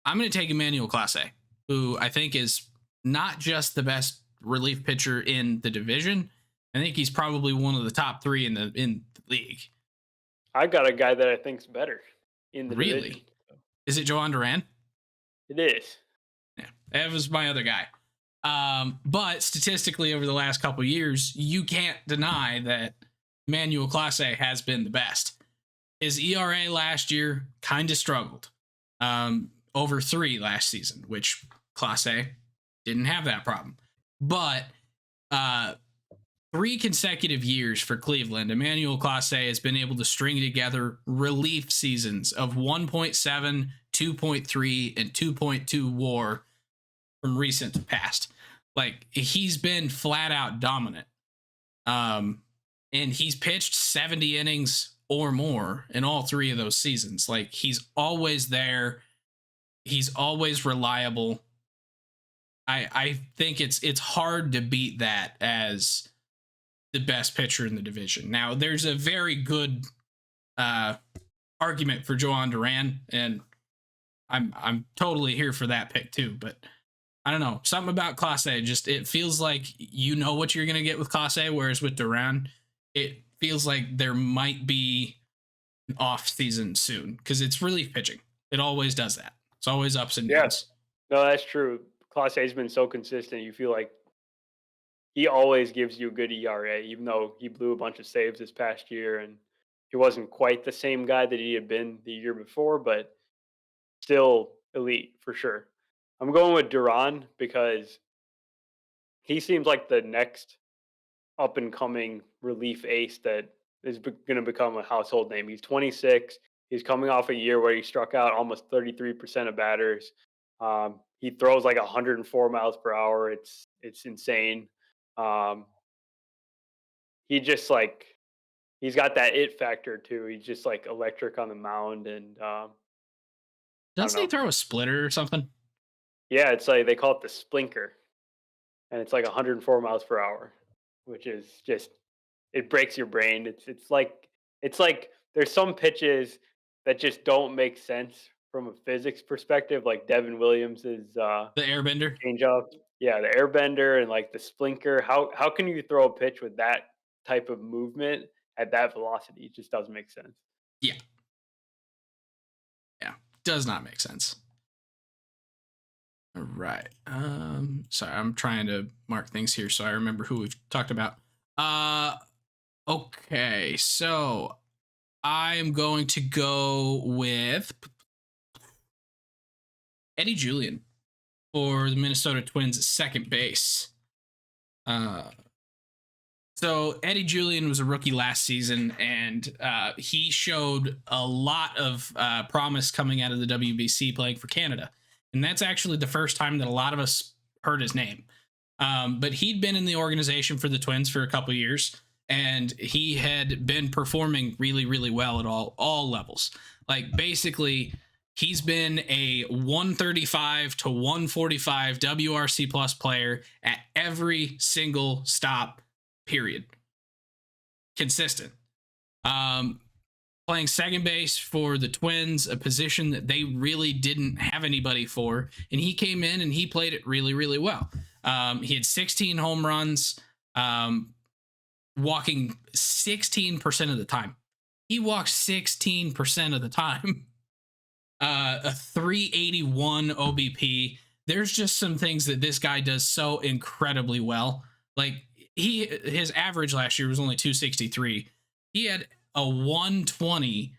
B: going to take Emmanuel Clase, who I think is not just the best relief pitcher in the division. I think he's probably one of the top 3 in the league.
A: I got a guy that I think's better in the division.
B: Is it Joan Duran?
A: It is.
B: Yeah, that was my other guy. But statistically, over the last couple of years, you can't deny that Emmanuel Clase has been the best. His ERA last year kind of struggled. Over 3 last season, which Clase didn't have that problem. But 3 consecutive years for Cleveland, Emmanuel Clase has been able to string together relief seasons of 1.7, 2.3, and 2.2 WAR from recent past. Like, he's been flat out dominant. And he's pitched 70 innings or more in all 3 of those seasons. Like, he's always there. He's always reliable. I think it's hard to beat that as the best pitcher in the division. Now, there's a very good argument for Joan Duran, and I'm totally here for that pick too. But I don't know, something about Clase, just it feels like you know what you're gonna get with Clase, whereas with Duran, it feels like there might be an off season soon because it's relief pitching. It always does that. It's always ups and downs.
A: No, that's true. Clase's been so consistent. You feel like he always gives you a good ERA, even though he blew a bunch of saves this past year, and he wasn't quite the same guy that he had been the year before, but still elite for sure. I'm going with Duran because he seems like the next up and coming relief ace that is going to become a household name. He's 26. He's coming off a year where he struck out almost 33% of batters. He throws like 104 miles per hour. It's insane. He just like he's got that it factor too. He's just like electric on the mound, and
B: doesn't he throw a splitter or something?
A: Yeah, it's like they call it the splinker, and it's like 104 miles per hour, which is just it breaks your brain. It's like there's some pitches that just don't make sense from a physics perspective, like Devin Williams's
B: The airbender.
A: changeup. Yeah, the airbender and like the splinker. How can you throw a pitch with that type of movement at that velocity? It just doesn't make sense.
B: Yeah. Yeah. Does not make sense. All right. Sorry, I'm trying to mark things here so I remember who we've talked about. Okay, so I'm going to go with Eddie Julian for the Minnesota Twins at second base. So Eddie Julian was a rookie last season, and he showed a lot of promise coming out of the WBC playing for Canada. And that's actually the first time that a lot of us heard his name. But he'd been in the organization for the Twins for a couple years, and he had been performing really, really well at all levels. Like, basically, he's been a 135 to 145 WRC plus player at every single stop, period. Consistent. Playing second base for the Twins, a position that they really didn't have anybody for. And he came in and he played it really, really well. He had 16 home runs, walking 16% of the time. He walked 16% of the time. A 381 OBP. There's just some things that this guy does so incredibly well. Like, his average last year was only 263. He had a 120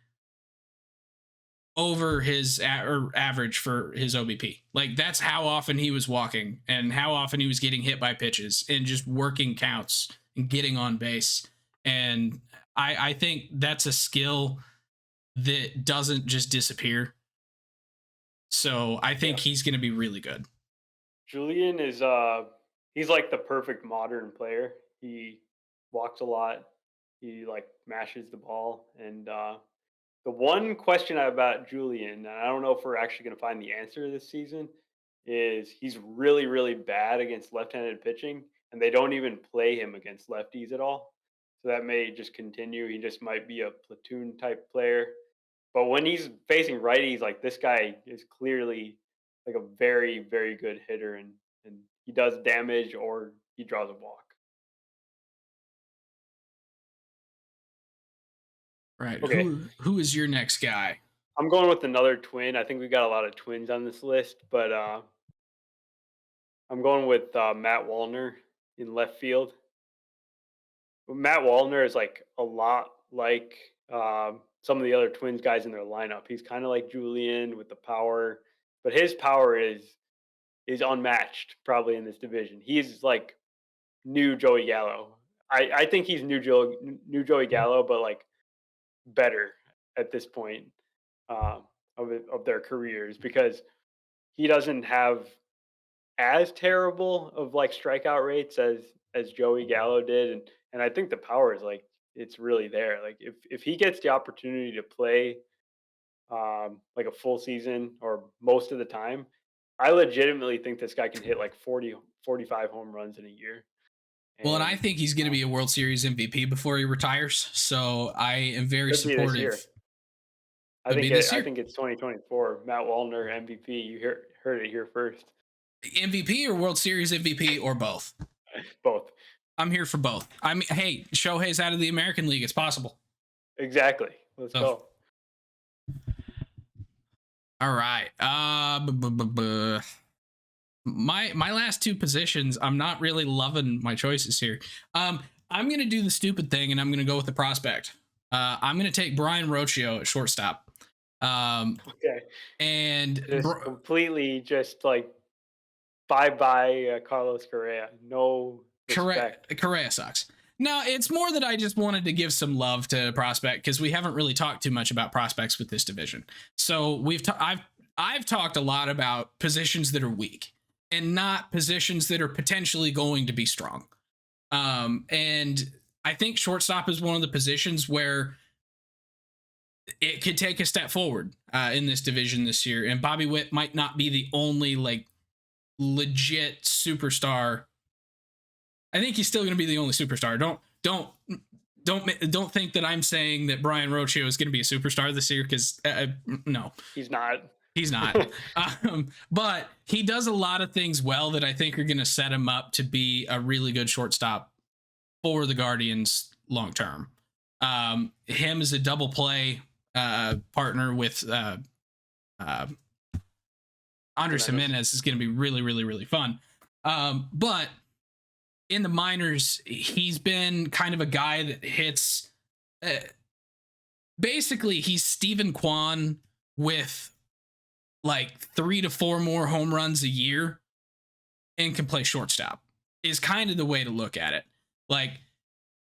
B: over his average for his OBP. Like, that's how often he was walking and how often he was getting hit by pitches and just working counts and getting on base. And I think that's a skill that doesn't just disappear. So I think he's going to be really good.
A: Julian is he's like the perfect modern player. He walks a lot. He like mashes the ball. And the one question about Julian, and I don't know if we're actually going to find the answer this season, is he's really, really bad against left-handed pitching, and they don't even play him against lefties at all. So that may just continue. He just might be a platoon type player. But when he's facing righties, like, this guy is clearly like a very, very good hitter, and he does damage or he draws a walk.
B: Right.
A: Okay.
B: Who is your next guy?
A: I'm going with another twin. I think we got a lot of twins on this list, but I'm going with Matt Wallner in left field. Matt Wallner is like a lot like some of the other Twins guys in their lineup. He's kind of like Julian with the power, but his power is unmatched probably in this division. He's like new Joey Gallo. I think he's new Joey Gallo, but like better at this point of their careers, because he doesn't have as terrible of like strikeout rates as Joey Gallo did, and I think the power is like, it's really there. Like, if he gets the opportunity to play like a full season or most of the time, I legitimately think this guy can hit like 40, 45 home runs in a year.
B: Well, and I think he's going to be a World Series MVP before he retires. So I am very supportive.
A: I think it's 2024. Matt Wallner MVP. You heard it here first.
B: MVP or World Series MVP or both?
A: Both.
B: I'm here for both. I mean, hey, Shohei's out of the American League. It's possible.
A: Exactly. Let's go.
B: All right. My last two positions, I'm not really loving my choices here. I'm going to do the stupid thing, and I'm going to go with the prospect. I'm going to take Brian Rocchio at shortstop.
A: Okay.
B: And
A: completely just like bye Carlos Correa. No respect.
B: Correa sucks. No, it's more that I just wanted to give some love to prospect, because we haven't really talked too much about prospects with this division. So I've talked a lot about positions that are weak and not positions that are potentially going to be strong. And I think shortstop is one of the positions where it could take a step forward in this division this year. And Bobby Witt might not be the only like legit superstar. I think he's still going to be the only superstar. Don't don't think that I'm saying that Brian Rocchio is going to be a superstar this year, because no,
A: He's not.
B: he's not. But he does a lot of things well that I think are going to set him up to be a really good shortstop for the Guardians long term. Him as a double play partner with Andres Jimenez is going to be really, really, really fun. But in the minors, he's been kind of a guy that hits. Basically, he's Stephen Kwan with like 3 to 4 more home runs a year and can play shortstop, is kind of the way to look at it. Like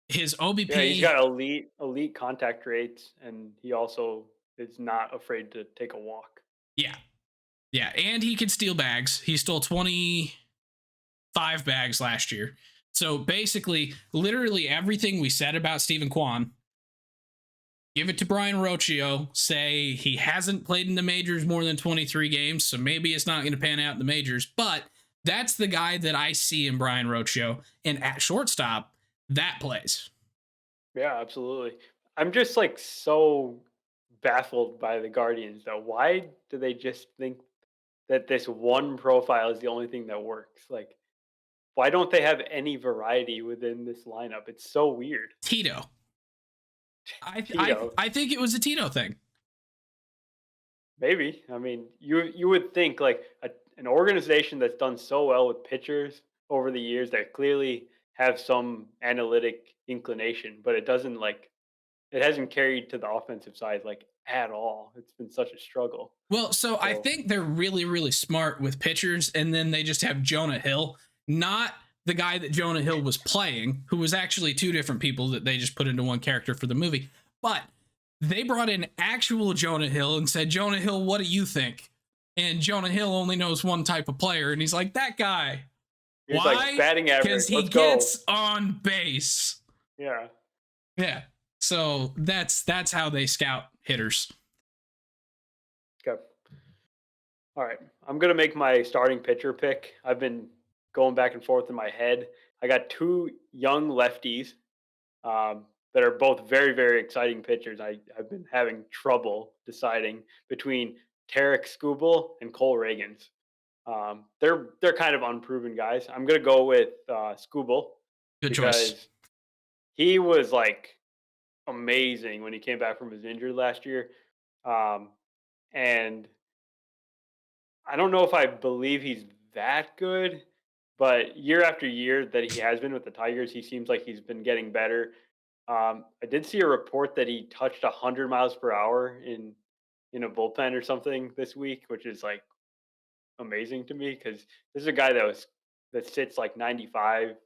B: his OBP.
A: Yeah, he's got elite contact rates, and he also is not afraid to take a walk.
B: Yeah. Yeah. And he can steal bags. He stole 25 bags last year. So basically, literally everything we said about Stephen Kwan, give it to Brian Rocchio. Say he hasn't played in the majors more than 23 games, so maybe it's not going to pan out in the majors, but that's the guy that I see in Brian Rocchio. And at shortstop, that plays.
A: Yeah, absolutely. I'm just like so baffled by the Guardians, though. Why do they just think that this one profile is the only thing that works? Like, why don't they have any variety within this lineup? It's so weird.
B: Tito.
A: Tito.
B: I think it was a Tito thing.
A: Maybe. I mean, you would think like an organization that's done so well with pitchers over the years that clearly have some analytic inclination, but it hasn't carried to the offensive side like at all. It's been such a struggle.
B: Well, so I think they're really, really smart with pitchers, and then they just have Jonah Hill, not the guy that Jonah Hill was playing, who was actually 2 different people that they just put into one character for the movie. But they brought in actual Jonah Hill and said, Jonah Hill, what do you think? And Jonah Hill only knows one type of player, and he's like, that guy.
A: He's
B: Why?
A: like batting average.
B: Because he
A: Let's
B: gets
A: go.
B: on base.
A: Yeah.
B: Yeah. So that's how they scout hitters.
A: Okay. All right. I'm gonna make my starting pitcher pick. I've been going back and forth in my head. I got 2 young lefties that are both very, very exciting pitchers. I've been having trouble deciding between Tarek Skubal and Cole Reagans. They're kind of unproven guys. I'm gonna go with Skubal.
B: Good choice.
A: He was like amazing when he came back from his injury last year, and I don't know if I believe he's that good, but year after year that he has been with the Tigers, he seems like he's been getting better. I did see a report that he touched 100 miles per hour in a bullpen or something this week, which is like amazing to me because this is a guy that sits like 95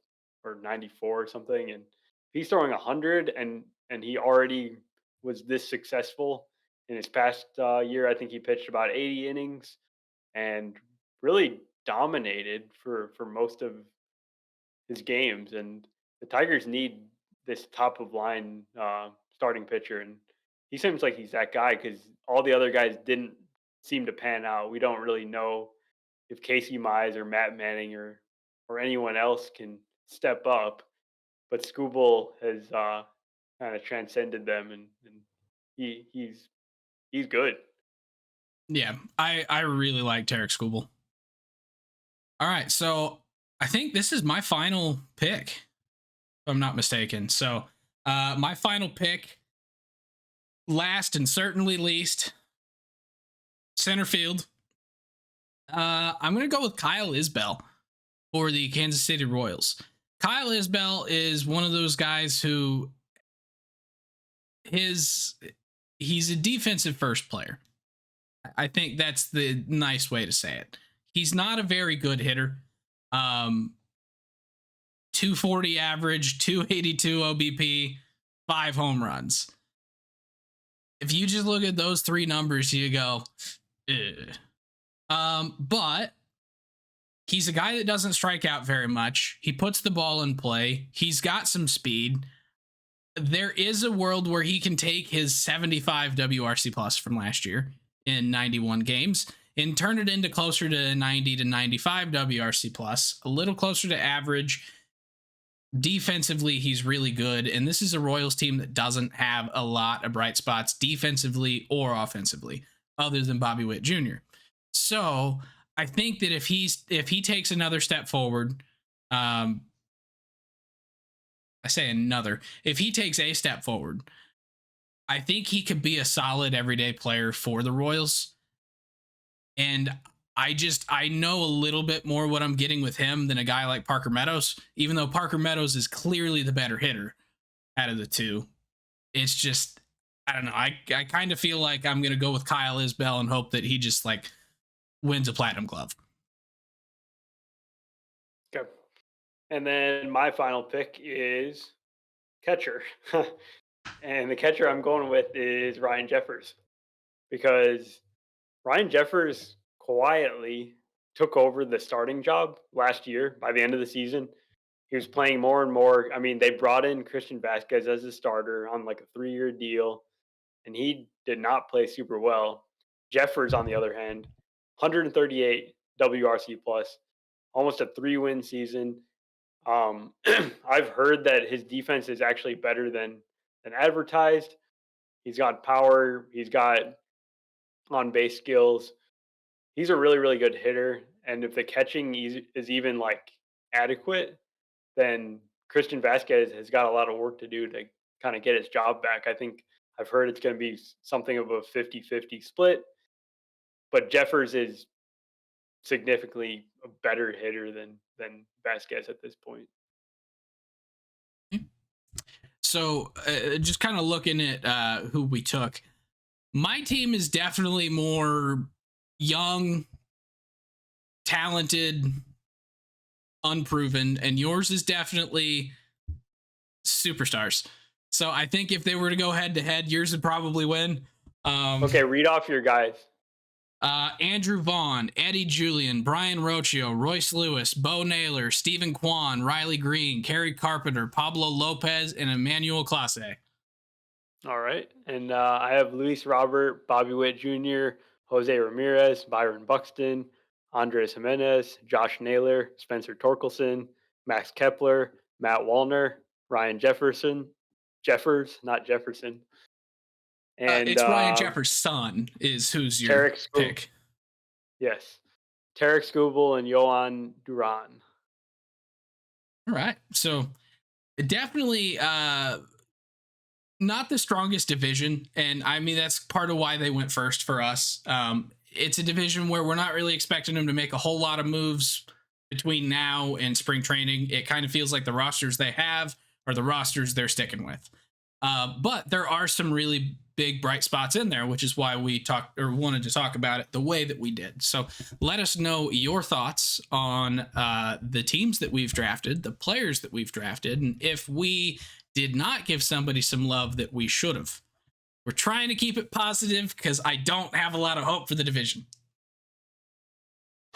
A: or 94 or something, and he's throwing 100 and he already was this successful in his past year. I think he pitched about 80 innings and really dominated for most of his games. And the Tigers need this top of line starting pitcher, and he seems like he's that guy because all the other guys didn't seem to pan out. We don't really know if Casey Mize or Matt Manning or anyone else can step up, but Skubal has kind of transcended them, and he's good.
B: Yeah, I really like Tarek Skubal. All right, so I think this is my final pick, if I'm not mistaken. So my final pick, last and certainly least, center field. I'm going to go with Kyle Isbell for the Kansas City Royals. Kyle Isbell is one of those guys who he's a defensive first player. I think that's the nice way to say it. He's not a very good hitter. 240 average, 282 OBP, 5 home runs. If you just look at those 3 numbers, you go, ugh. But he's a guy that doesn't strike out very much. He puts the ball in play. He's got some speed. There is a world where he can take his 75 WRC plus from last year in 91 games and turn it into closer to 90 to 95 WRC plus, a little closer to average. defensively, he's really good. And this is a Royals team that doesn't have a lot of bright spots defensively or offensively, other than Bobby Witt Jr. So I think that if he takes another step forward, I say another, if he takes a step forward, I think he could be a solid everyday player for the Royals. And I know a little bit more what I'm getting with him than a guy like Parker Meadows, even though Parker Meadows is clearly the better hitter out of the two. It's just, I don't know. I kind of feel like I'm going to go with Kyle Isbell and hope that he just like wins a platinum glove.
A: Okay. And then my final pick is catcher. And the catcher I'm going with is Ryan Jeffers, because Ryan Jeffers quietly took over the starting job last year. By the end of the season, he was playing more and more. I mean, they brought in Christian Vasquez as a starter on like a 3-year deal, and he did not play super well. Jeffers, on the other hand, 138 WRC plus, almost a 3-win season. I've heard that his defense is actually better than advertised. He's got power. He's got on base skills. He's a really, really good hitter. And if the catching is even like adequate, then Christian Vasquez has got a lot of work to do to kind of get his job back. I think I've heard it's going to be something of a 50-50 split, but Jeffers is significantly a better hitter than Vasquez at this point.
B: So just kind of looking at who we took, my team is definitely more young, talented, unproven, and yours is definitely superstars. So I think if they were to go head to head, yours would probably win.
A: Okay, read off your guys.
B: Andrew Vaughn, Eddie Julian, Brian Rocchio, Royce Lewis, Bo Naylor, Stephen Kwan, Riley Green, Kerry Carpenter, Pablo Lopez, and Emmanuel Clase.
A: All right. And I have Luis Robert, Bobby Witt Jr., Jose Ramirez, Byron Buxton, Andres Jimenez, Josh Naylor, Spencer Torkelson, Max Kepler, Matt Wallner, Ryan Jeffers, not Jefferson. And
B: it's Ryan Jeffers' son is who's your pick.
A: Yes. Tarek Skubal and Johan Duran.
B: All right. So definitely not the strongest division. And I mean, that's part of why they went first for us. It's a division where we're not really expecting them to make a whole lot of moves between now and spring training. It kind of feels like the rosters they have are the rosters they're sticking with. But there are some really big bright spots in there, which is why we wanted to talk about it the way that we did. So let us know your thoughts on the teams that we've drafted, the players that we've drafted, and if we did not give somebody some love that we should have. We're trying to keep it positive because I don't have a lot of hope for the division.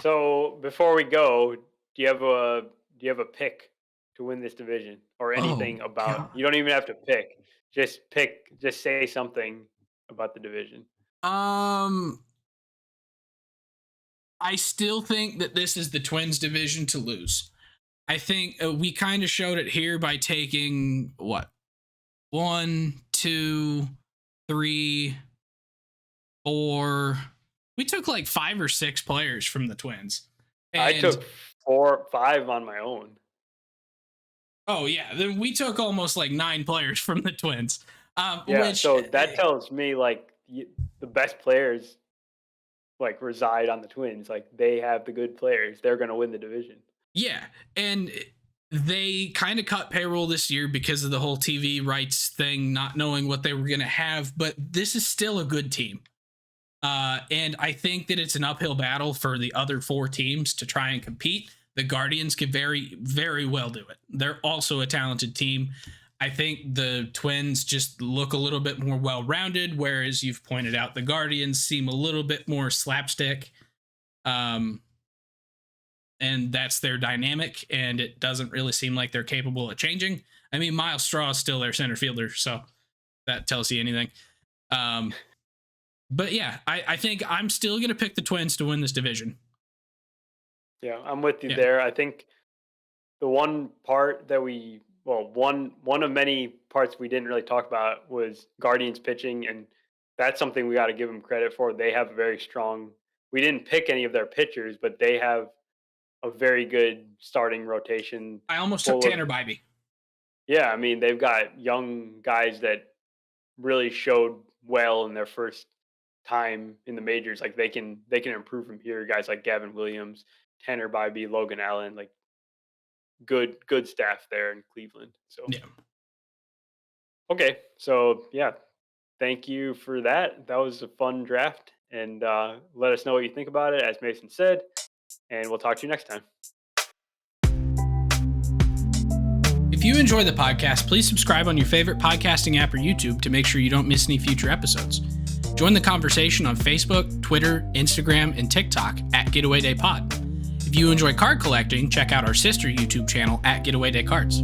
A: So before we go, do you have a pick to win this division, or anything about? God. You don't even have to pick. Just say something about the division.
B: I still think that this is the Twins division to lose. I think we kind of showed it here by taking 1, 2, 3, 4. We took like 5 or 6 players from the Twins.
A: And I took 4, 5 on my own.
B: Oh yeah, then we took almost like 9 players from the Twins.
A: So that tells me like the best players like reside on the Twins. Like they have the good players. They're going to win the division.
B: Yeah, and they kind of cut payroll this year because of the whole TV rights thing, not knowing what they were going to have. But this is still a good team. And I think that it's an uphill battle for the other 4 teams to try and compete. The Guardians could very, very well do it. They're also a talented team. I think the Twins just look a little bit more well-rounded, whereas you've pointed out the Guardians seem a little bit more slapstick. And that's their dynamic, and it doesn't really seem like they're capable of changing. I mean, Miles Straw is still their center fielder, so that tells you anything. But yeah, I think I'm still going to pick the Twins to win this division.
A: Yeah, I'm with you there. I think the one part that we well, one of many parts we didn't really talk about was Guardians pitching, and that's something we got to give them credit for. They have a very strong. We didn't pick any of their pitchers, but they have a very good starting rotation.
B: I almost took Tanner Bybee.
A: Yeah, I mean they've got young guys that really showed well in their first time in the majors. Like they can improve from here. Guys like Gavin Williams, Tanner Bybee, Logan Allen, like good staff there in Cleveland. So
B: yeah.
A: Okay, so yeah, thank you for that. That was a fun draft, and let us know what you think about it, as Mason said, and we'll talk to you next time.
B: If you enjoy the podcast, please subscribe on your favorite podcasting app or YouTube to make sure you don't miss any future episodes. Join the conversation on Facebook, Twitter, Instagram, and TikTok at Getaway Day Pod. If you enjoy card collecting, check out our sister YouTube channel at Getaway Day Cards.